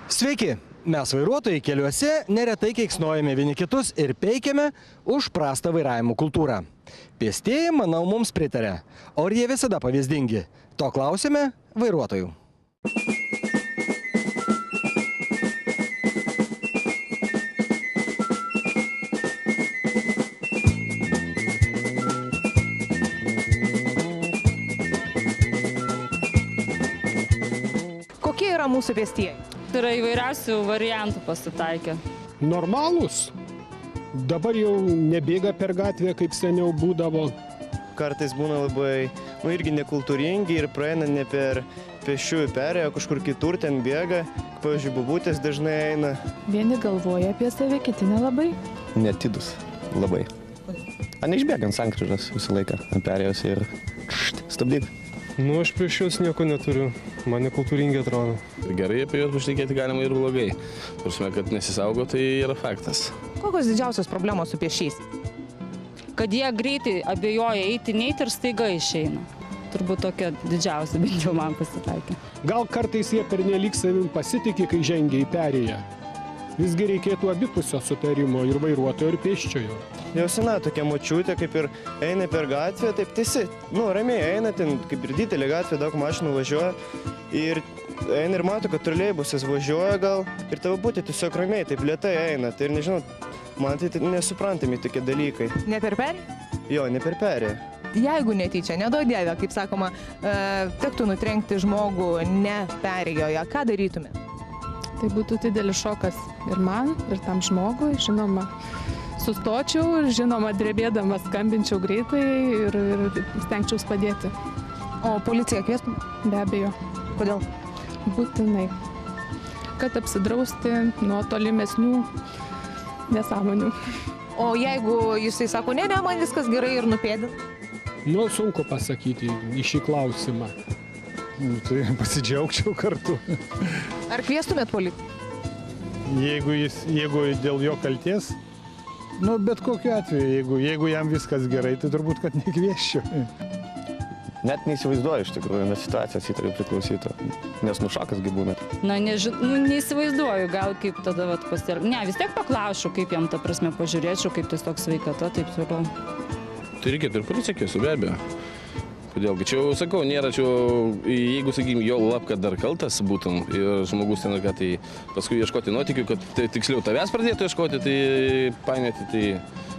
Sveiki, mes vairuotojai keliuose neretai keiksnojame vieni kitus ir peikiame už prastą vairavimo kultūrą. Pėstieji, manau, mums pritarė. O ar jie visada pavyzdingi? To klausime vairuotojų. Kokie yra mūsų pėstieji? Yra įvairiausių variantų pasitaikę. Normalūs. Dabar jau nebėga per gatvę, kaip seniau būdavo. Kartais būna labai, irgi nekultūringi ir praeina ne per pėsčiųjų perėją, kažkur kitur ten bėga. Pavyzdžiui, bobutės dažnai eina. Vieni galvoja apie save, kiti nelabai. Netidus labai. A neišbėga ant sankryžos visą laiką ant perėjos ir stabdyk. Nu, aš prieš juos nieko neturiu. Man nekultūringi atrodo. Gerai apie juos pašnekėti galima ir blogai. Prasme, kad nesisaugo, tai yra faktas. Kokios didžiausios problemos su pėsčiais? Kad jie greitai abejoja eiti, neiti ir staiga išeina. Turbūt tokia didžiausia, bent jau man pasitaikė. Gal kartais jie pernelyg savim pasitikė, kai žengia į perėją. Visgi reikėtų abipusio sutarimo ir vairuotojo, ir pėsčiojo. Jau sena tokia močiutė, kaip ir eina per gatvę, taip tiesi, ramiai eina, ten kaip ir didelė gatvė, daug mašinų važiuoja. Ir eina ir mato, kad troleibusas važiuoja gal ir tavo būti tiesiog ramiai, taip lėtai eina. Tai ir nežinau, man tai nesuprantami tokie dalykai. Ne per perėją? Jo, ne per perėją. Jeigu netyčia, neduok Dieve, kaip sakoma, tektų nutrenkti žmogų ne perėjoje, ką darytumėt? Tai būtų didelis šokas ir man, ir tam žmogui. Žinoma, sustočiau ir žinoma, drebėdama skambinčiau greitai ir stengčiaus padėti. O policiją kviestum? Be abejo. Kodėl? Būtinai. Kad apsidrausti nuo tolimesnių nesąmonių. O jeigu jisai sako, ne, man viskas gerai ir nupėdin? Nu, sunku pasakyti į šį klausimą. Tai pasidžiaugčiau kartu. Ar kviestumėt policiją? Jeigu dėl jo kalties, bet kokiu atveju, jeigu jam viskas gerai, tai turbūt, kad nekviesčiau. Net neįsivaizduoju iš tikrųjų, nes situacijos įtariu priklausytų, nes šokas gi būna. Neįsivaizduoju, gal kaip tada pasielgti. Ne, vis tiek paklausiu, kaip jam ta prasme pažiūrėčiau, kaip tiesiog sveikata, taip toliau. Tai reikėtų ir policiją kviesti, be abejo. Kodėlgi, čia jau sakau, nėra čia, jeigu, sakykime, jo lab, kad dar kaltas būtum ir žmogus ten, tai paskui ieškoti nuotykių, kad tiksliau tavęs pradėtų ieškoti, tai painioti, tai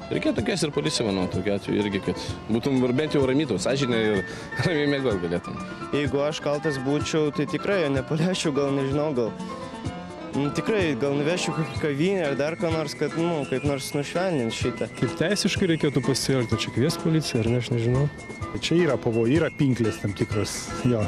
reikėtų kviesti ir policiją, manau, tokiu atveju irgi, kad būtum bent jau ramytų, sąžinė ir ramiai mėgot galėtum. Jeigu aš kaltas būčiau, tai tikrai jo nepaliečiau, gal nežinau, tikrai gal nuvešiu kokį kavinę ar dar ką nors, kad, kaip nors nušvelnint šitą. Kaip teisiškai reikėtų pasielgti, čia kvies policiją, ar ne, aš nežinau. Čia yra pavojai, yra pinklės tam tikros, jo.